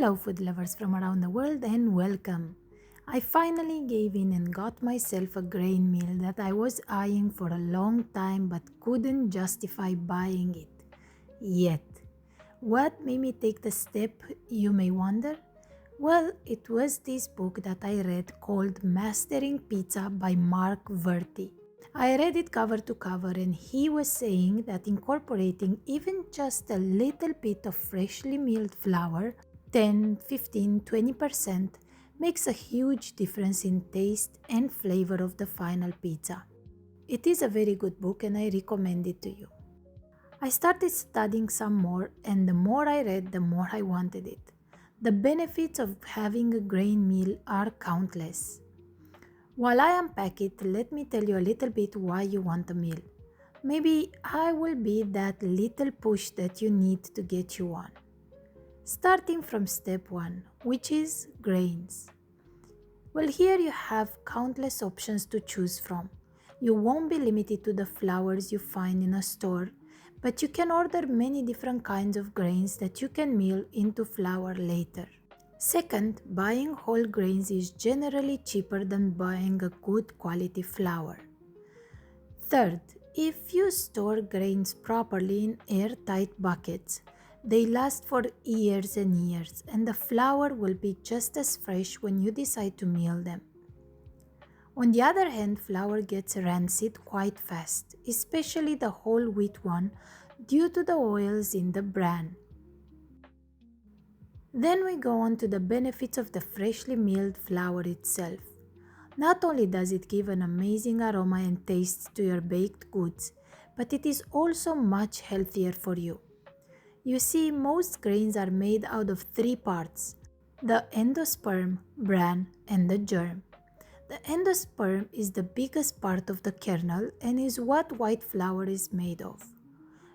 Hello, food lovers from around the world, and welcome. I finally gave in and got myself a grain meal that I was eyeing for a long time but couldn't justify buying it yet. What made me take the step, you may wonder? Well, it was this book that I read called Mastering Pizza by Mark Verti. I read it cover to cover, and he was saying that incorporating even just a little bit of freshly milled flour, 10, 15, 20%, makes a huge difference in taste and flavor of the final pizza. It is a very good book and I recommend it to you. I started studying some more, and the more I read, the more I wanted it. The benefits of having a grain meal are countless. While I unpack it, let me tell you a little bit why you want a meal. Maybe I will be that little push that you need to get you one. Starting from step 1, which is grains. Well, here you have countless options to choose from. You won't be limited to the flours you find in a store, but you can order many different kinds of grains that you can mill into flour later. Second, buying whole grains is generally cheaper than buying a good quality flour. Third, if you store grains properly in airtight buckets, they last for years and years, and the flour will be just as fresh when you decide to mill them. On the other hand, flour gets rancid quite fast, especially the whole wheat one, due to the oils in the bran. Then we go on to the benefits of the freshly milled flour itself. Not only does it give an amazing aroma and taste to your baked goods, but it is also much healthier for you. You see, most grains are made out of 3 parts: the endosperm, bran, and the germ. The endosperm is the biggest part of the kernel and is what white flour is made of.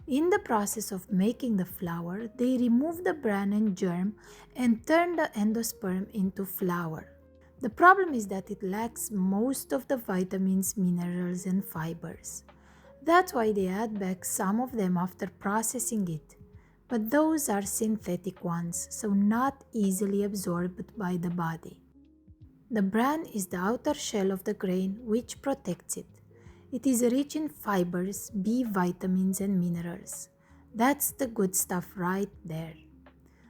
In the process of making the flour, they remove the bran and germ and turn the endosperm into flour. The problem is that it lacks most of the vitamins, minerals, and fibers. That's why they add back some of them after processing it. But those are synthetic ones, so not easily absorbed by the body. The bran is the outer shell of the grain which protects it. It is rich in fibers, B vitamins, and minerals. That's the good stuff right there.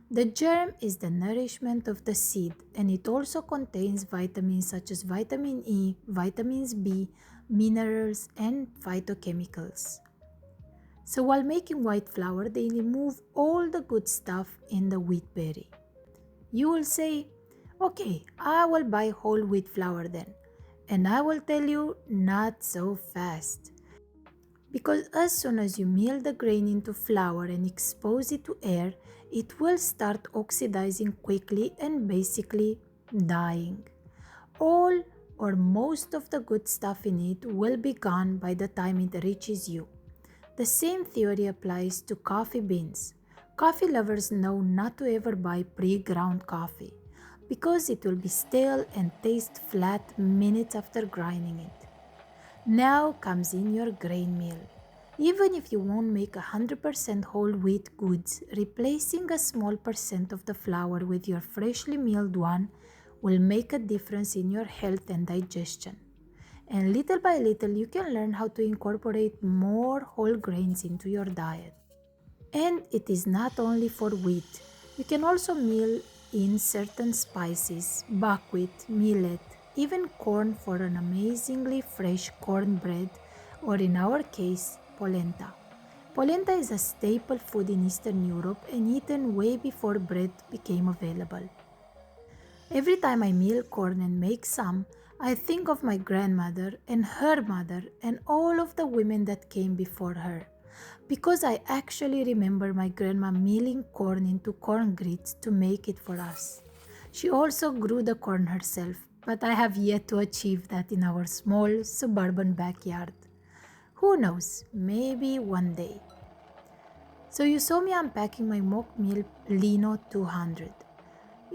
The germ is the nourishment of the seed, and it also contains vitamins such as vitamin E, vitamins B, minerals, and phytochemicals. So while making white flour, they remove all the good stuff in the wheat berry. You will say, okay, I will buy whole wheat flour then. And I will tell you, not so fast. Because as soon as you mill the grain into flour and expose it to air, it will start oxidizing quickly and basically dying. All or most of the good stuff in it will be gone by the time it reaches you. The same theory applies to coffee beans. Coffee lovers know not to ever buy pre-ground coffee, because it will be stale and taste flat minutes after grinding it. Now comes in your grain meal. Even if you won't make 100% whole wheat goods, replacing a small percent of the flour with your freshly milled one will make a difference in your health and digestion. And little by little, you can learn how to incorporate more whole grains into your diet. And it is not only for wheat. You can also mill in certain spices, buckwheat, millet, even corn for an amazingly fresh cornbread, or in our case, polenta. Polenta is a staple food in Eastern Europe and eaten way before bread became available. Every time I mill corn and make some, I think of my grandmother and her mother and all of the women that came before her. Because I actually remember my grandma milling corn into corn grits to make it for us. She also grew the corn herself, but I have yet to achieve that in our small suburban backyard. Who knows, maybe one day. So you saw me unpacking my Mockmill Lino 200.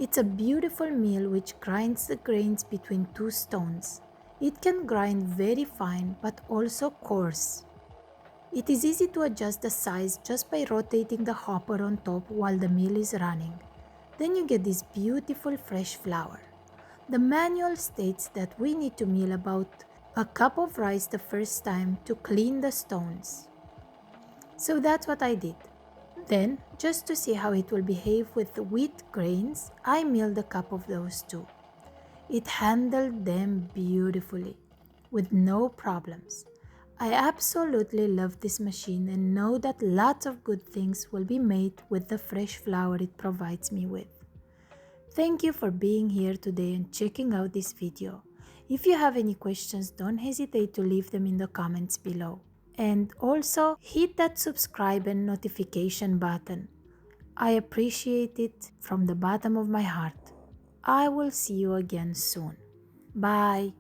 It's a beautiful mill which grinds the grains between 2 stones. It can grind very fine but also coarse. It is easy to adjust the size just by rotating the hopper on top while the mill is running. Then you get this beautiful fresh flour. The manual states that we need to meal about a cup of rice the first time to clean the stones. So that's what I did. Then, just to see how it will behave with the wheat grains, I milled a cup of those too. It handled them beautifully, with no problems. I absolutely love this machine and know that lots of good things will be made with the fresh flour it provides me with. Thank you for being here today and checking out this video. If you have any questions, don't hesitate to leave them in the comments below. And also hit that subscribe and notification button. I appreciate it from the bottom of my heart. I will see you again soon. Bye.